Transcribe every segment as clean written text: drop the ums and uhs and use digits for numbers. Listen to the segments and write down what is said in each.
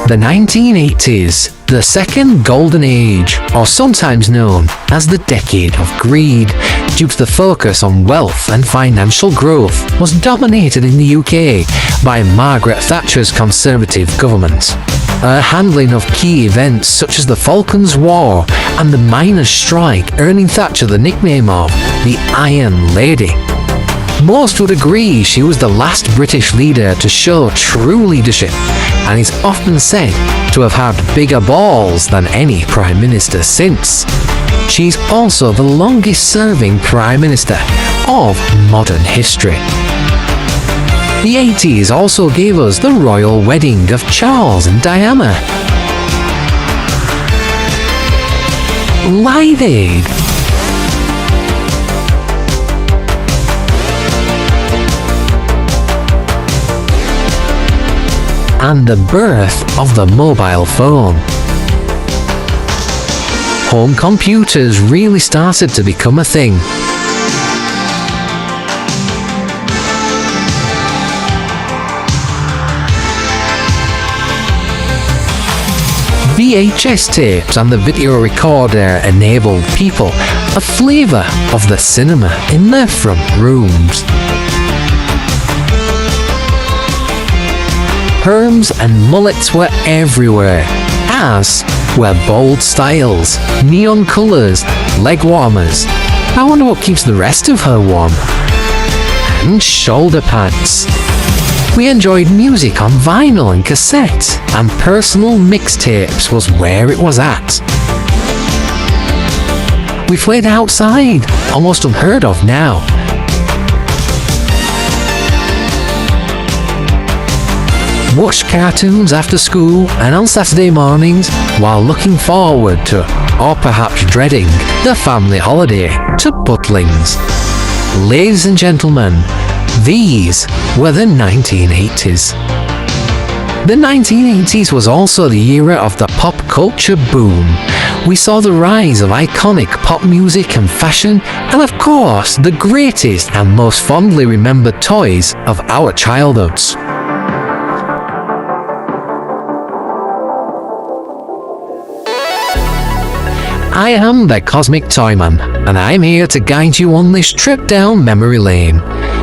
The 1980s, the second golden age, or sometimes known as the decade of greed, due to the focus on wealth and financial growth, was dominated in the UK by Margaret Thatcher's Conservative government. Her handling of key events such as the Falklands War and the miners' strike earning Thatcher the nickname of the Iron Lady. Most would agree she was the last British leader to show true leadership, and is often said to have had bigger balls than any Prime Minister since. She's also the longest serving Prime Minister of modern history. The 80s also gave us the royal wedding of Charles and Diana, Live Aid, and the birth of the mobile phone. Home computers really started to become a thing. VHS tapes and the video recorder enabled people a flavour of the cinema in their front rooms. Perms and mullets were everywhere, as were bold styles, neon colours, leg warmers. I wonder what keeps the rest of her warm. And shoulder pads. We enjoyed music on vinyl and cassette, and personal mixtapes was where it was at. We played outside, almost unheard of now. Watched cartoons after school and on Saturday mornings while looking forward to, or perhaps dreading, the family holiday to Butlins. Ladies and gentlemen, these were the 1980s. The 1980s was also the era of the pop culture boom. We saw the rise of iconic pop music and fashion, and of course, the greatest and most fondly remembered toys of our childhoods. I am the Cosmic Toyman, and I'm here to guide you on this trip down memory lane.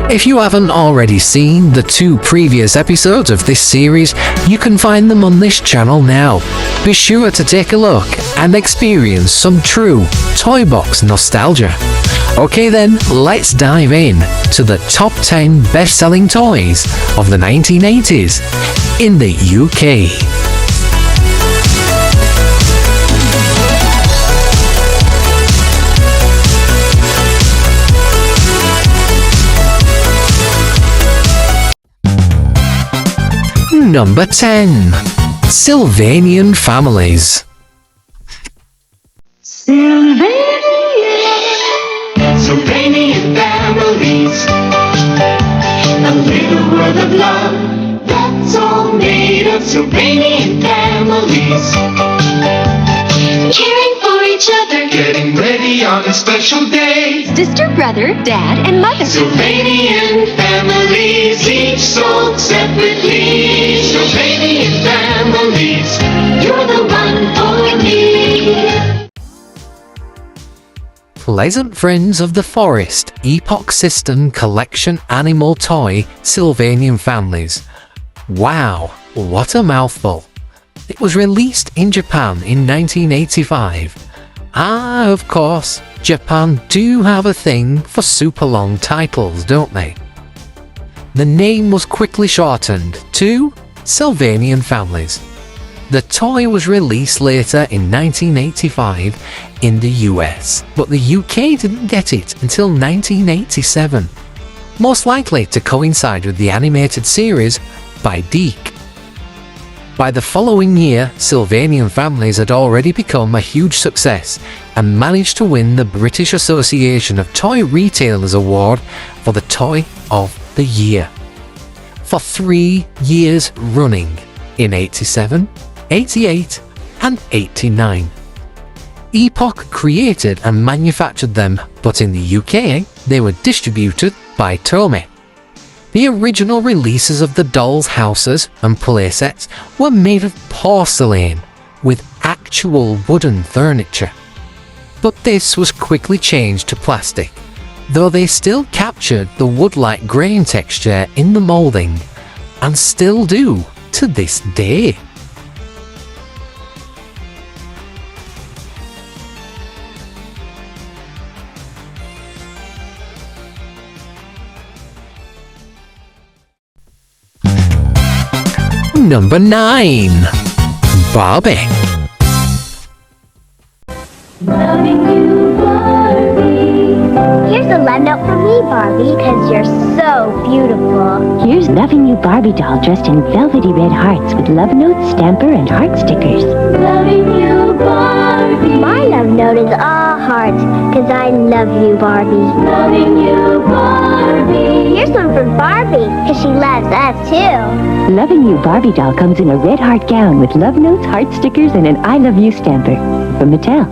If you haven't already seen the 2 previous episodes of this series, you can find them on this channel now. Be sure to take a look and experience some true toy box nostalgia. Okay then, let's dive in to the top 10 best-selling toys of the 1980s in the UK. Number 10. Sylvanian Families. Sylvanian families, a little world of love that's all made of Sylvanian families. Caring for each other, getting ready on a special day. Sister, brother, dad, and mother. Sylvanian families, each sold separately. Sylvanian families, you're the one for me. Pleasant friends of the forest, Epoch System Collection Animal Toy Sylvanian Families. Wow, what a mouthful. It was released in Japan in 1985. Ah, of course, Japan do have a thing for super long titles, don't they? The name was quickly shortened to Sylvanian Families. The toy was released later in 1985 in the US, but the UK didn't get it until 1987, most likely to coincide with the animated series by Deke. By the following year, Sylvanian Families had already become a huge success and managed to win the British Association of Toy Retailers Award for the Toy of the Year for 3 years running in 87, 88 and 89. Epoch created and manufactured them, but in the UK they were distributed by Tomy. The original releases of the dolls' houses and playsets were made of porcelain with actual wooden furniture. But this was quickly changed to plastic, though they still captured the wood-like grain texture in the moulding, and still do to this day. Number 9. Barbie. Loving you, Barbie. Here's a love note from me, Barbie, because you're so beautiful. Here's Loving You Barbie doll dressed in velvety red hearts with love notes, stamper, and heart stickers. Loving you, Barbie. My love note is all hearts, because I love you, Barbie. Loving you, Barbie. Here's one for Barbie, because she loves us, too. Loving You Barbie doll comes in a red heart gown with love notes, heart stickers, and an I love you stamper from Mattel.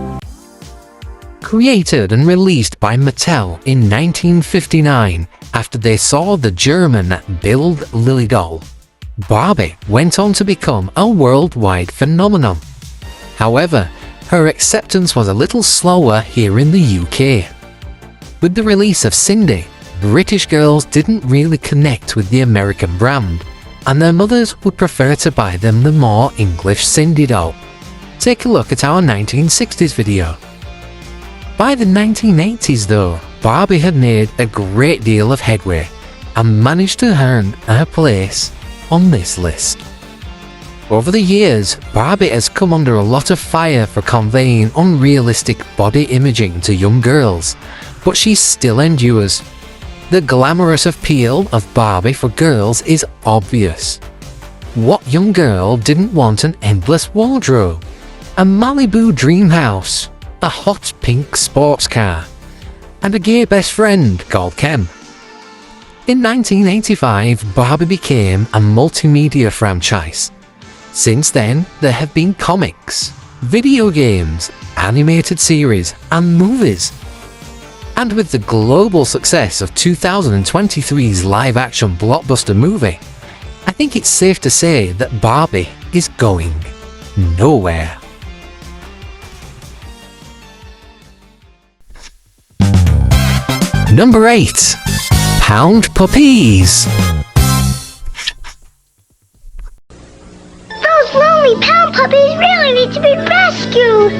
Created and released by Mattel in 1959 after they saw the German build Lily doll, Barbie went on to become a worldwide phenomenon. However, her acceptance was a little slower here in the UK. With the release of Cindy, British girls didn't really connect with the American brand, and their mothers would prefer to buy them the more English Cindy doll. Take a look at our 1960s video. By the 1980s though, Barbie had made a great deal of headway and managed to earn her place on this list. Over the years, Barbie has come under a lot of fire for conveying unrealistic body imaging to young girls, but she still endures. The glamorous appeal of Barbie for girls is obvious. What young girl didn't want an endless wardrobe, a Malibu dream house, a hot pink sports car, and a gay best friend called Ken? In 1985, Barbie became a multimedia franchise. Since then, there have been comics, video games, animated series, and movies. And with the global success of 2023's live-action blockbuster movie, I think it's safe to say that Barbie is going nowhere. Number 8. Pound Puppies. Those lonely pound puppies really need to be rescued.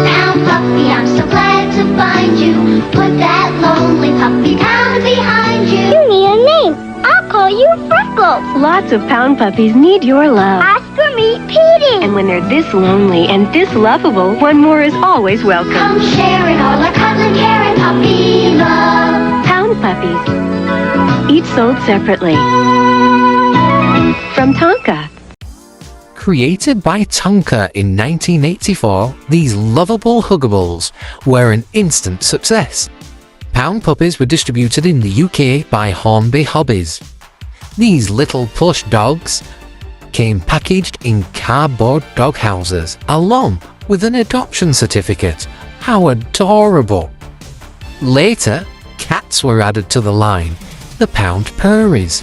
Pound puppy, I'm so glad to find you. Put that lonely puppy down behind you. You need a name. I'll call you Freckles. Lots of pound puppies need your love. Ask for me, Petey. And when they're this lonely and this lovable, one more is always welcome. Come sharing all our cuddling, caring puppy love. Pound puppies. Each sold separately. From Tonka. Created by Tonka in 1984, these lovable huggables were an instant success. Pound Puppies were distributed in the UK by Hornby Hobbies. These little plush dogs came packaged in cardboard dog houses along with an adoption certificate. How adorable! Later, cats were added to the line, the Pound Purries.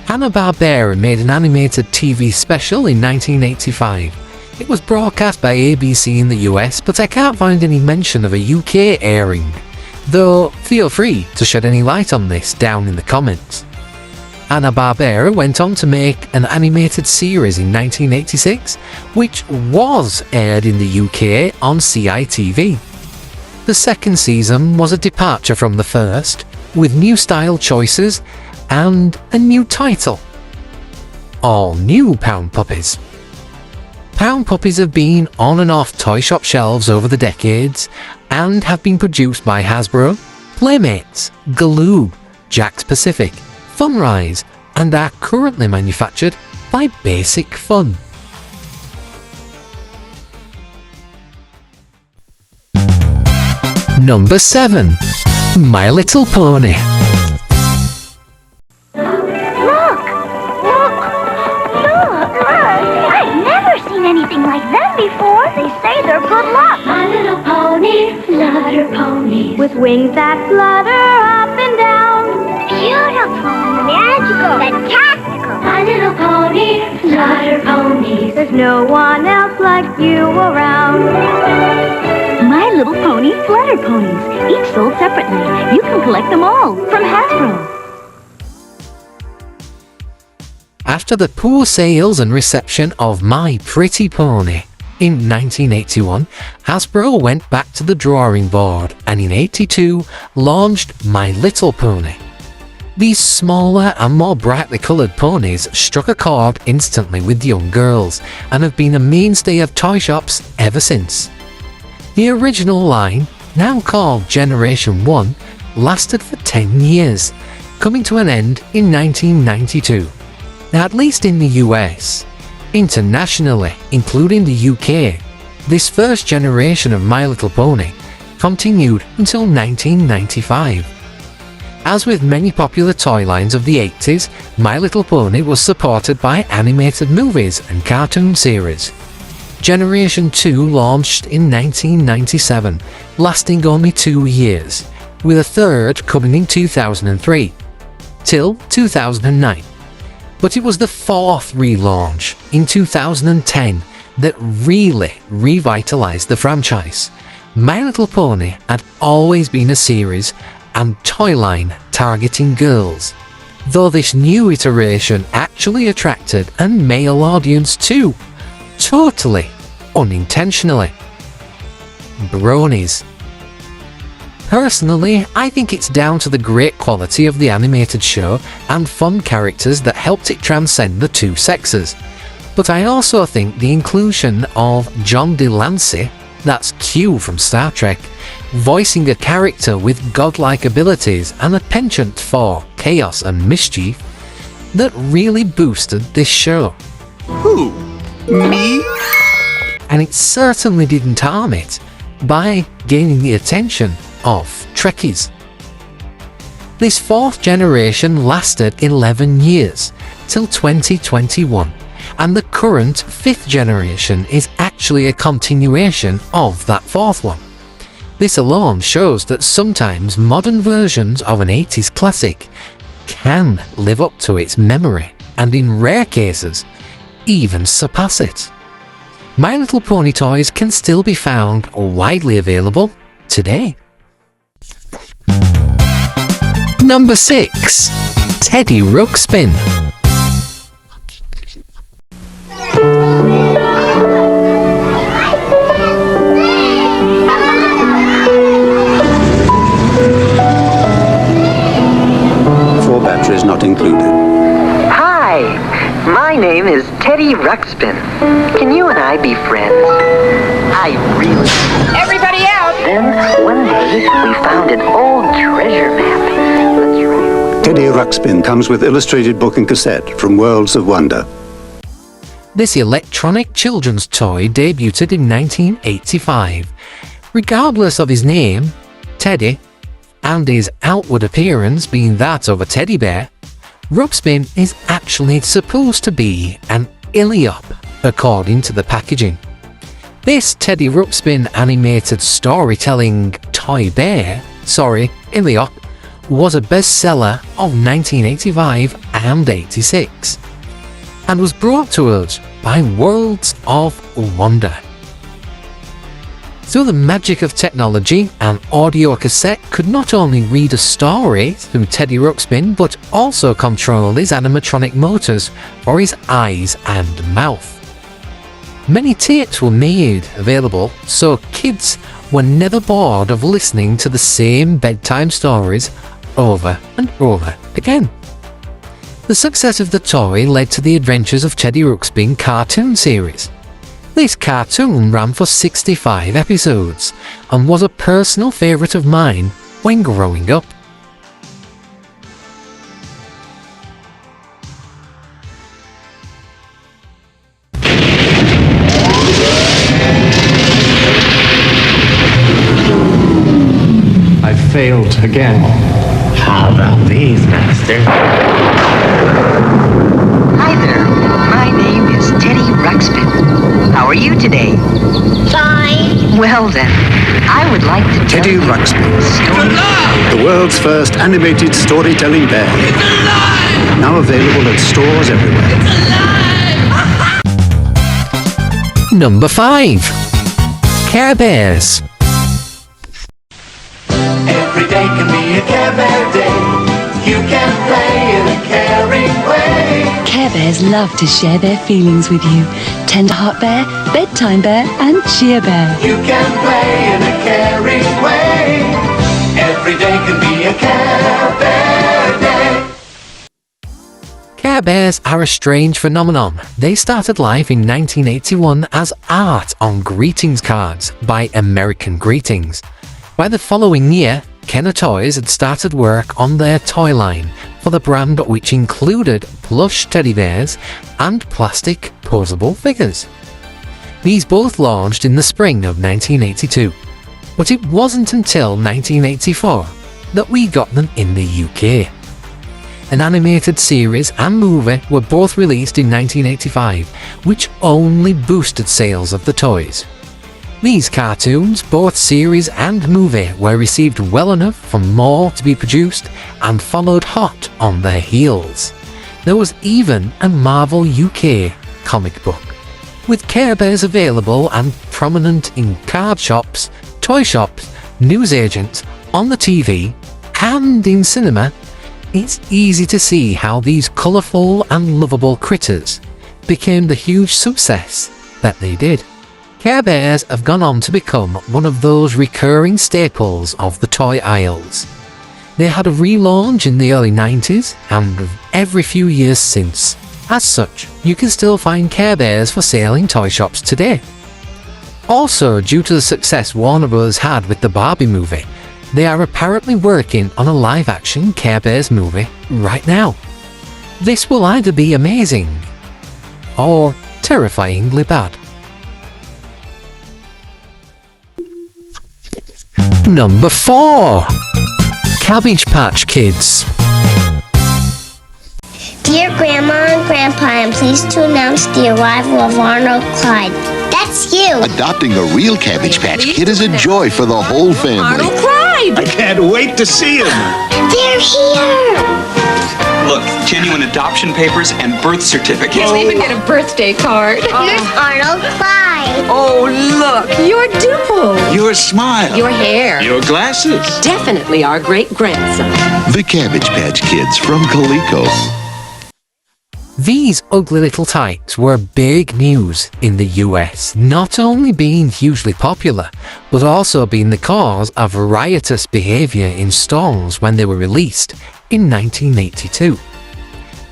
Hanna-Barbera made an animated TV special in 1985. It was broadcast by ABC in the US, but I can't find any mention of a UK airing, though feel free to shed any light on this down in the comments. Hanna-Barbera went on to make an animated series in 1986, which was aired in the UK on CITV. The second season was a departure from the first, with new style choices and a new title. All new Pound Puppies. Pound Puppies have been on and off toy shop shelves over the decades and have been produced by Hasbro, Playmates, Galoob, Jakks Pacific, Funrise, and are currently manufactured by Basic Fun. Number 7. My Little Pony. I've never seen anything like them before. They say they're good luck. My little pony, flutter pony. With wings that flutter up and down. Beautiful. magical, fantastical. My little pony, flutter ponies. There's no one else like you around. My Little Pony Flutter Ponies, each sold separately. You can collect them all from Hasbro. After the poor sales and reception of My Pretty Pony in 1981, Hasbro went back to the drawing board and in '82 launched My Little Pony. These smaller and more brightly coloured ponies struck a chord instantly with young girls and have been a mainstay of toy shops ever since. The original line, now called Generation 1, lasted for 10 years, coming to an end in 1992. At least in the US. Internationally, including the UK, this first generation of My Little Pony continued until 1995. As with many popular toy lines of the 80s, My Little Pony was supported by animated movies and cartoon series. Generation 2 launched in 1997, lasting only 2 years, with a third coming in 2003, till 2009. But it was the fourth relaunch in 2010 that really revitalized the franchise. My Little Pony had always been a series and toy line targeting girls, though this new iteration actually attracted a male audience too, totally unintentionally. Bronies. Personally, I think it's down to the great quality of the animated show and fun characters that helped it transcend the two sexes. But I also think the inclusion of John DeLancey, that's Q from Star Trek, voicing a character with godlike abilities and a penchant for chaos and mischief, that really boosted this show. Who? Me? And it certainly didn't harm it by gaining the attention of Trekkies. This fourth generation lasted 11 years, till 2021, and the current fifth generation is actually a continuation of that fourth one. This alone shows that sometimes modern versions of an 80s classic can live up to its memory, and in rare cases, even surpass it. My Little Pony toys can still be found widely available today. Number 6. Teddy Ruxpin. Four batteries not included. Hi, my name is Teddy Ruxpin. Can you and I be friends? I really... Everybody out! Then, one day, we found an old treasure map. Let's try it. Teddy Ruxpin comes with illustrated book and cassette from Worlds of Wonder. This electronic children's toy debuted in 1985. Regardless of his name, Teddy, and his outward appearance being that of a teddy bear, Ruxpin is actually supposed to be an Iliop, according to the packaging. This Teddy Ruxpin animated storytelling toy bear, Iliop, was a bestseller of 1985 and 86, and was brought to us by Worlds of Wonder. Through the magic of technology, an audio cassette could not only read a story through Teddy Ruxpin, but also control his animatronic motors for his eyes and mouth. Many tapes were made available, so kids were never bored of listening to the same bedtime stories over and over again. The success of the toy led to the Adventures of Teddy Ruxpin cartoon series. This cartoon ran for 65 episodes and was a personal favourite of mine when growing up. I failed again. How about these, Master? Hi there. My name is Teddy Ruxpin. How are you today? Fine. Well then, I would like to tell Teddy you Ruxpin, story. the world's first animated storytelling bear. Now available at stores everywhere. Number 5. Care Bears. Every day can be a Care Bear day. You can play in a caring way. Care Bears love to share their feelings with you. Tender Heart Bear, Bedtime Bear, and Cheer Bear. You can play in a caring way. Every day can be a Care Bear day. Care Bears are a strange phenomenon. They started life in 1981 as art on greetings cards by American Greetings. By the following year, Kenner Toys had started work on their toy line for the brand, which included plush teddy bears and plastic posable figures. These both launched in the spring of 1982, but it wasn't until 1984 that we got them in the UK. An animated series and movie were both released in 1985, which only boosted sales of the toys. These cartoons, both series and movie, were received well enough for more to be produced and followed hot on their heels. There was even a Marvel UK comic book, with Care Bears available and prominent in card shops, toy shops, newsagents, on the TV, and in cinema. It's easy to see how these colourful and lovable critters became the huge success that they did. Care Bears have gone on to become one of those recurring staples of the toy aisles. They had a relaunch in the early 90s and every few years since. As such, you can still find Care Bears for sale in toy shops today. Also, due to the success Warner Bros. Had with the Barbie movie, they are apparently working on a live-action Care Bears movie right now. This will either be amazing or terrifyingly bad. Number 4. Cabbage Patch Kids. Dear Grandma and Grandpa, I'm pleased to announce the arrival of Arnold Clyde. That's you! Adopting a real Cabbage Patch Kid is a joy for the whole family. Arnold Clyde! I can't wait to see him. They're here! Look, genuine adoption papers and birth certificates. You'll even get a birthday card. Here's Arnold Clyde. Oh, look, your dimple. Your smile. Your hair. Your glasses. Definitely our great-grandson. The Cabbage Patch Kids from Coleco. These ugly little tykes were big news in the US, not only being hugely popular, but also being the cause of riotous behaviour in stores when they were released in 1982.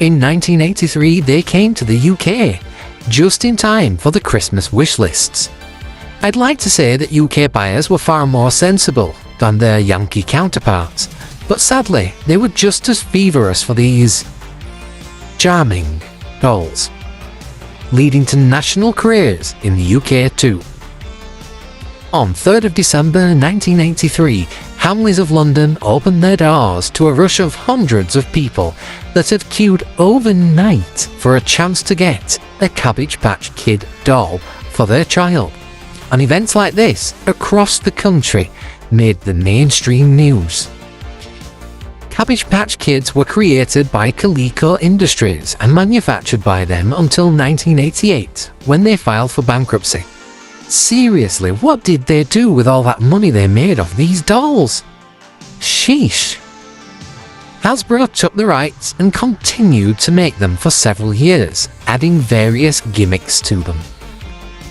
In 1983 they came to the UK, just in time for the Christmas wish lists. I'd like to say that UK buyers were far more sensible than their Yankee counterparts, but sadly they were just as feverish for these charming dolls, leading to national craze in the UK too. On 3rd of December 1983, Hamleys of London opened their doors to a rush of hundreds of people that had queued overnight for a chance to get a Cabbage Patch Kid doll for their child. And events like this across the country made the mainstream news. Cabbage Patch Kids were created by Coleco Industries and manufactured by them until 1988, when they filed for bankruptcy. Seriously, what did they do with all that money they made off these dolls? Sheesh. Hasbro took the rights and continued to make them for several years, adding various gimmicks to them.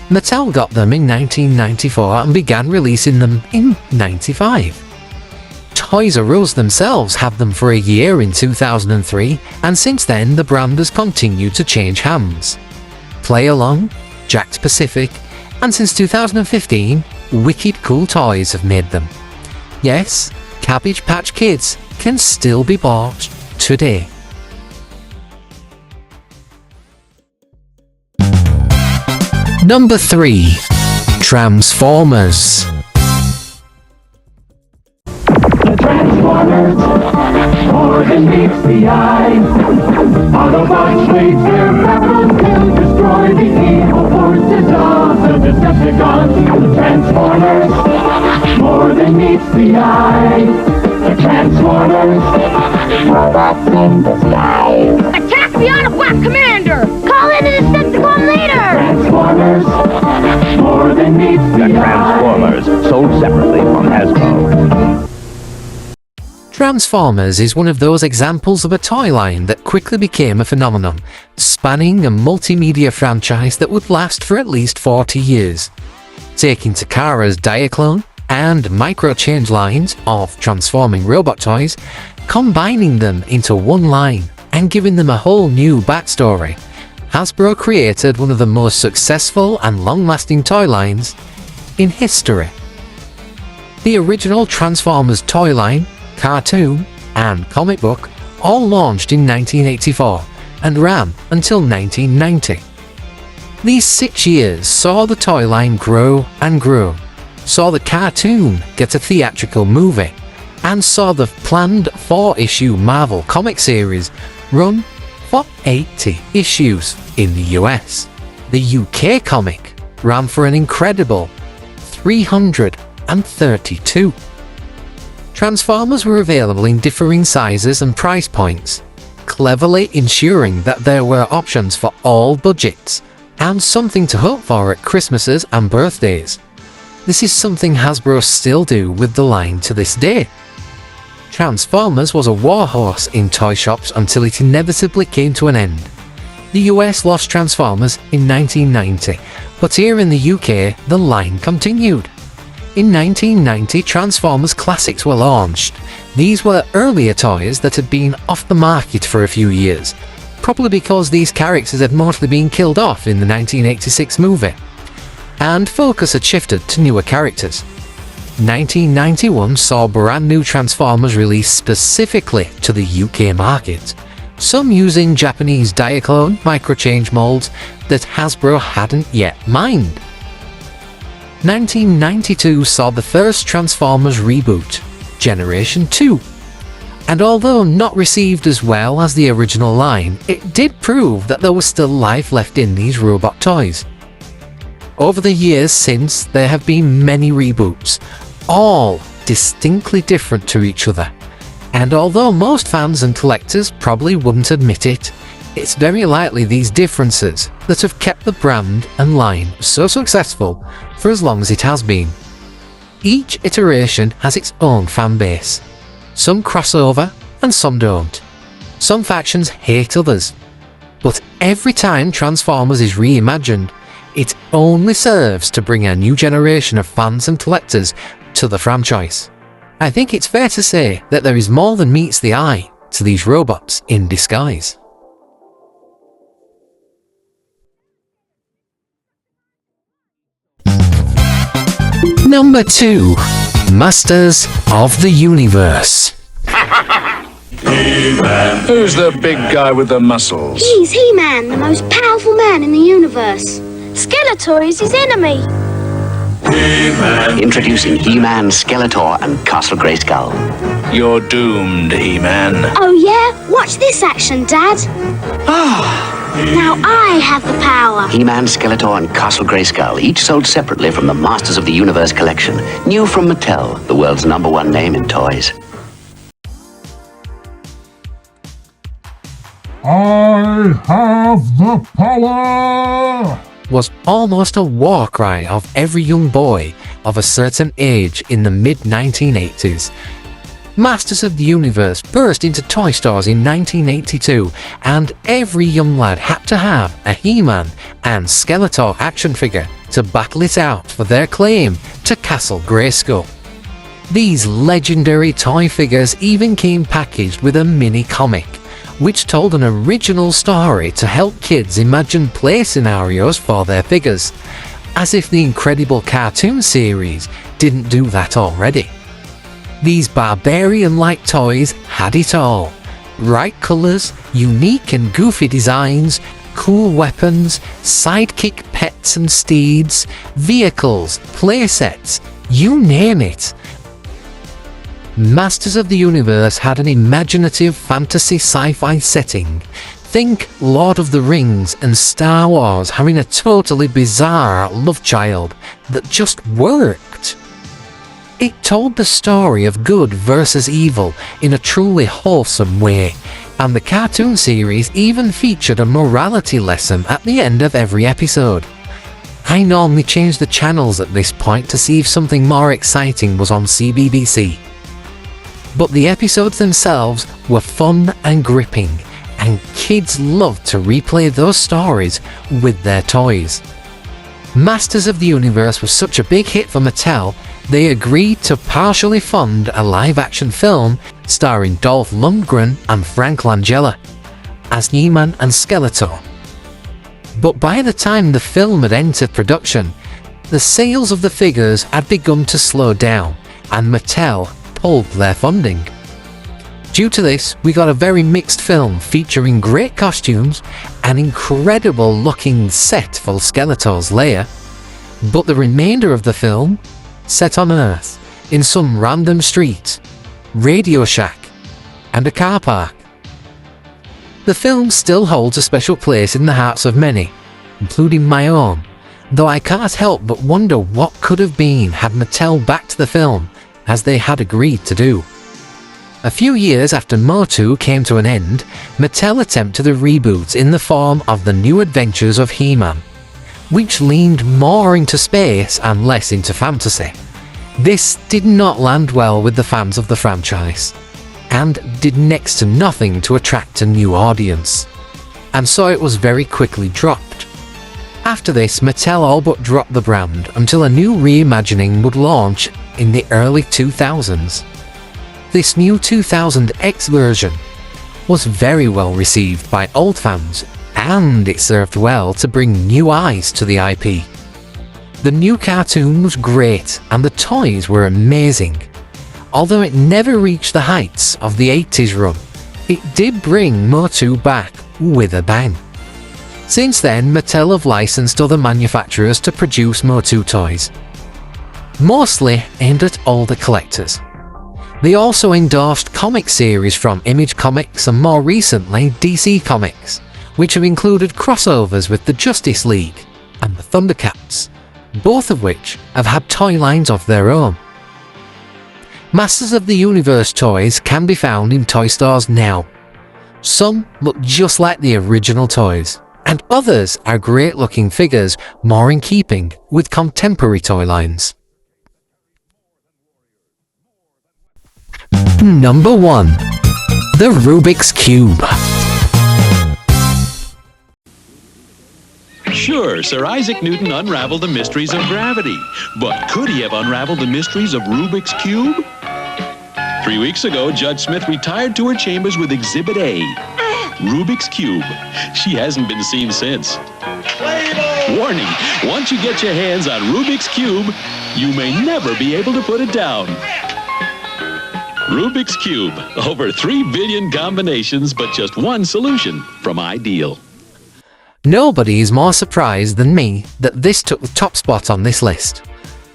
Mattel got them in 1994 and began releasing them in 95. Toys R Us themselves had them for a year in 2003, and since then the brand has continued to change hands. Play Along, Jakks Pacific, and since 2015, Wicked Cool Toys have made them. Yes, Cabbage Patch Kids can still be bought today. Number 3. Transformers. Transformers, more than meets the eye. Autobots wage their battle to destroy the evil forces of the Decepticons. The Transformers, more than meets the eye. The Transformers, robots in disguise. Attack the Autobot Commander! Call in an Decepticon leader! Transformers, more than meets the eye. Transformers, sold separately from Hasbro. Transformers is one of those examples of a toy line that quickly became a phenomenon, spanning a multimedia franchise that would last for at least 40 years. Taking Takara's Diaclone and Micro-Change lines of transforming robot toys, combining them into one line and giving them a whole new backstory, Hasbro created one of the most successful and long-lasting toy lines in history. The original Transformers toy line, cartoon, and comic book all launched in 1984 and ran until 1990. These 6 years saw the toy line grow and grow, saw the cartoon get a theatrical movie, and saw the planned 4-issue Marvel comic series run for 80 issues in the US. The UK comic ran for an incredible 332. Transformers were available in differing sizes and price points, cleverly ensuring that there were options for all budgets and something to hope for at Christmases and birthdays. This is something Hasbro still do with the line to this day. Transformers was a warhorse in toy shops until it inevitably came to an end. The US lost Transformers in 1990, but here in the UK the line continued. In 1990, Transformers Classics were launched. These were earlier toys that had been off the market for a few years, probably because these characters had mostly been killed off in the 1986 movie, and focus had shifted to newer characters. 1991 saw brand new Transformers released specifically to the UK market, some using Japanese Diaclone microchange molds that Hasbro hadn't yet mined. 1992 saw the first Transformers reboot, Generation 2, and although not received as well as the original line, it did prove that there was still life left in these robot toys. Over the years since, there have been many reboots, all distinctly different to each other, and although most fans and collectors probably wouldn't admit it, it's very likely these differences that have kept the brand and line so successful for as long as it has been. Each iteration has its own fan base. Some cross over and some don't. Some factions hate others. But every time Transformers is reimagined, it only serves to bring a new generation of fans and collectors to the franchise. I think it's fair to say that there is more than meets the eye to these robots in disguise. Number 2. Masters of the Universe. He-Man. Who's the big guy with the muscles? He's He-Man, the most powerful man in the universe. Skeletor is his enemy. He-Man. Introducing He-Man, Skeletor, and Castle Grayskull. You're doomed, He-Man. Oh yeah? Watch this action, Dad. Now I have the power. He-Man, Skeletor, and Castle Grayskull, each sold separately from the Masters of the Universe collection. New from Mattel, the world's #1 name in toys. I have the power! Was almost a war cry of every young boy of a certain age in the mid-1980s. Masters of the Universe burst into toy stores in 1982, and every young lad had to have a He-Man and Skeletor action figure to battle it out for their claim to Castle Grayskull. These legendary toy figures even came packaged with a mini comic, which told an original story to help kids imagine play scenarios for their figures, as if the incredible cartoon series didn't do that already. These barbarian-like toys had it all. Bright colours, unique and goofy designs, cool weapons, sidekick pets and steeds, vehicles, playsets, you name it. Masters of the Universe had an imaginative fantasy sci-fi setting. Think Lord of the Rings and Star Wars having a totally bizarre love child that just worked. It told the story of good versus evil in a truly wholesome way, and the cartoon series even featured a morality lesson at the end of every episode. I normally change the channels at this point to see if something more exciting was on CBBC. But the episodes themselves were fun and gripping, and kids loved to replay those stories with their toys. Masters of the Universe was such a big hit for Mattel, they agreed to partially fund a live-action film starring Dolph Lundgren and Frank Langella as He-Man and Skeletor. But by the time the film had entered production, the sales of the figures had begun to slow down, and Mattel pulled their funding. Due to this, we got a very mixed film featuring great costumes, an incredible looking set for Skeletor's lair, but the remainder of the film set on Earth, in some random street, Radio Shack, and a car park. The film still holds a special place in the hearts of many, including my own, though I can't help but wonder what could have been had Mattel backed the film, as they had agreed to do. A few years after Motu came to an end, Mattel attempted a reboot in the form of The New Adventures of He-Man, which leaned more into space and less into fantasy. This did not land well with the fans of the franchise, and did next to nothing to attract a new audience, and so it was very quickly dropped. After this, Mattel all but dropped the brand until a new reimagining would launch in the early 2000s. This new 2000X version was very well received by old fans, and it served well to bring new eyes to the IP. The new cartoon was great and the toys were amazing. Although it never reached the heights of the 80s run, it did bring Motu back with a bang. Since then, Mattel have licensed other manufacturers to produce Motu toys, mostly aimed at older collectors. They also endorsed comic series from Image Comics and more recently DC Comics, which have included crossovers with the Justice League and the Thundercats, both of which have had toy lines of their own. Masters of the Universe toys can be found in toy stores now. Some look just like the original toys, and others are great looking figures more in keeping with contemporary toy lines. Number 1. The Rubik's Cube. Sure, Sir Isaac Newton unraveled the mysteries of gravity, but could he have unraveled the mysteries of Rubik's Cube? 3 weeks ago, Judge Smith retired to her chambers with Exhibit A, Rubik's Cube. She hasn't been seen since. Warning, once you get your hands on Rubik's Cube, you may never be able to put it down. Rubik's Cube, over 3 billion combinations, but just one solution from Ideal. Nobody is more surprised than me that this took the top spot on this list.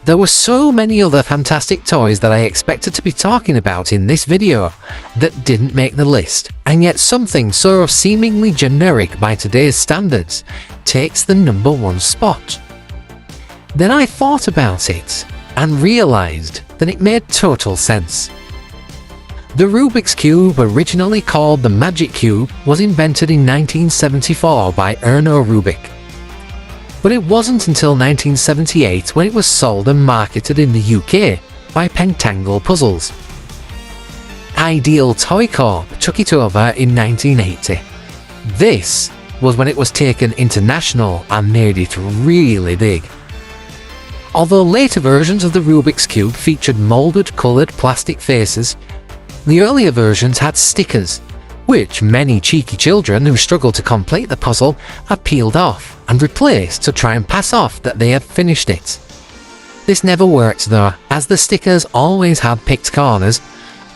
There were so many other fantastic toys that I expected to be talking about in this video that didn't make the list, and yet something so seemingly generic by today's standards takes the number 1 spot. Then I thought about it and realized that it made total sense. The Rubik's Cube, originally called the Magic Cube, was invented in 1974 by Erno Rubik. But it wasn't until 1978 when it was sold and marketed in the UK by Pentangle Puzzles. Ideal Toy Corp took it over in 1980. This was when it was taken international and made it really big. Although later versions of the Rubik's Cube featured moulded coloured plastic faces, the earlier versions had stickers, which many cheeky children who struggled to complete the puzzle had peeled off and replaced to try and pass off that they had finished it. This never worked though, as the stickers always had picked corners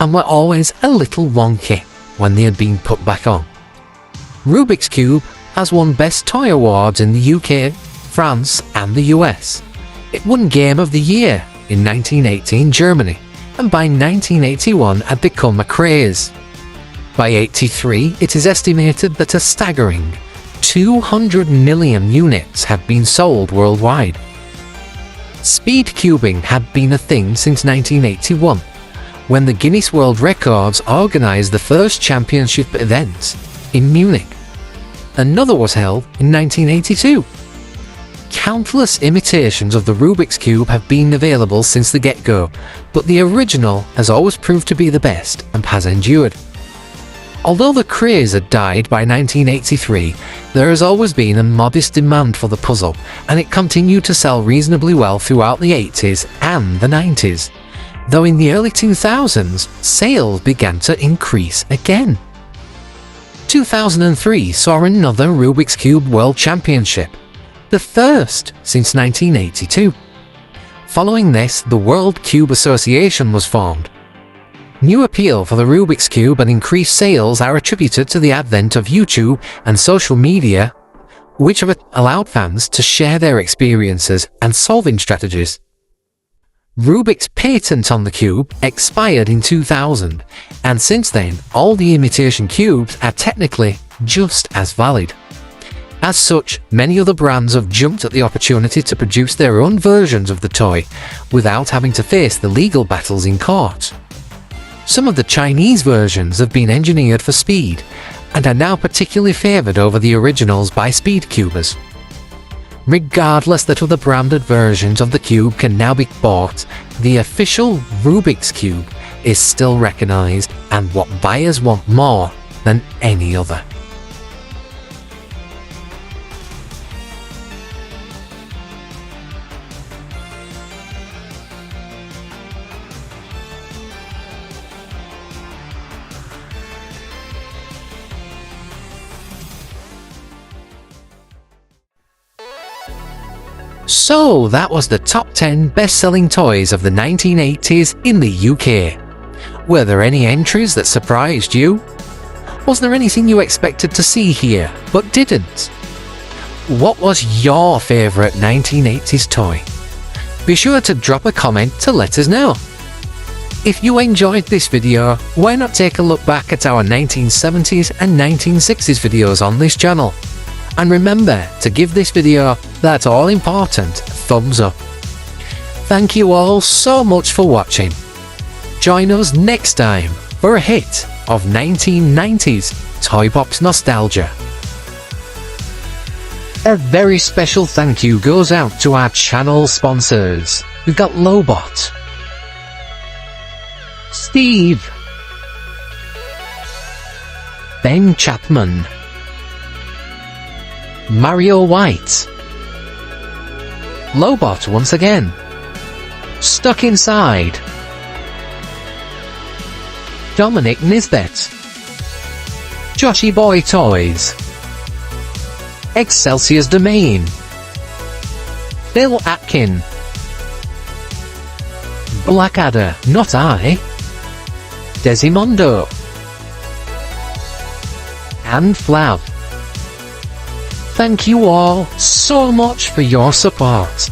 and were always a little wonky when they had been put back on. Rubik's Cube has won Best Toy Awards in the UK, France and the US. It won Game of the Year in 1980 in Germany, and by 1981 had become a craze. By 83, it is estimated that a staggering 200 million units had been sold worldwide. Speed cubing had been a thing since 1981, when the Guinness World Records organised the first championship event in Munich. Another was held in 1982. Countless imitations of the Rubik's Cube have been available since the get-go, but the original has always proved to be the best and has endured. Although the craze had died by 1983, there has always been a modest demand for the puzzle, and it continued to sell reasonably well throughout the 80s and the 90s, though in the early 2000s, sales began to increase again. 2003 saw another Rubik's Cube World Championship, the first since 1982. Following this, the World Cube Association was formed. New appeal for the Rubik's Cube and increased sales are attributed to the advent of YouTube and social media, which have allowed fans to share their experiences and solving strategies. Rubik's patent on the cube expired in 2000, and since then, all the imitation cubes are technically just as valid. As such, many other brands have jumped at the opportunity to produce their own versions of the toy without having to face the legal battles in court. Some of the Chinese versions have been engineered for speed and are now particularly favoured over the originals by speed cubers. Regardless that other branded versions of the cube can now be bought, the official Rubik's Cube is still recognised and what buyers want more than any other. So that was the top 10 best-selling toys of the 1980s in the UK. Were there any entries that surprised you? Was there anything you expected to see here, but didn't? What was your favourite 1980s toy? Be sure to drop a comment to let us know. If you enjoyed this video, why not take a look back at our 1970s and 1960s videos on this channel? And remember to give this video that all-important thumbs up. Thank you all so much for watching. Join us next time for a hit of 1990s Toy Box nostalgia. A very special thank you goes out to our channel sponsors. We've got LOWBOT, Steve, Ben Chapman, Mario White, LOWBOT once again, Stuckinside, Dominic Nisbet, JoshyyBoyyToys, Excelsior's Domain, Bill Atkin, Blackadder, not I, Dezimondo, and Flav. Thank you all so much for your support.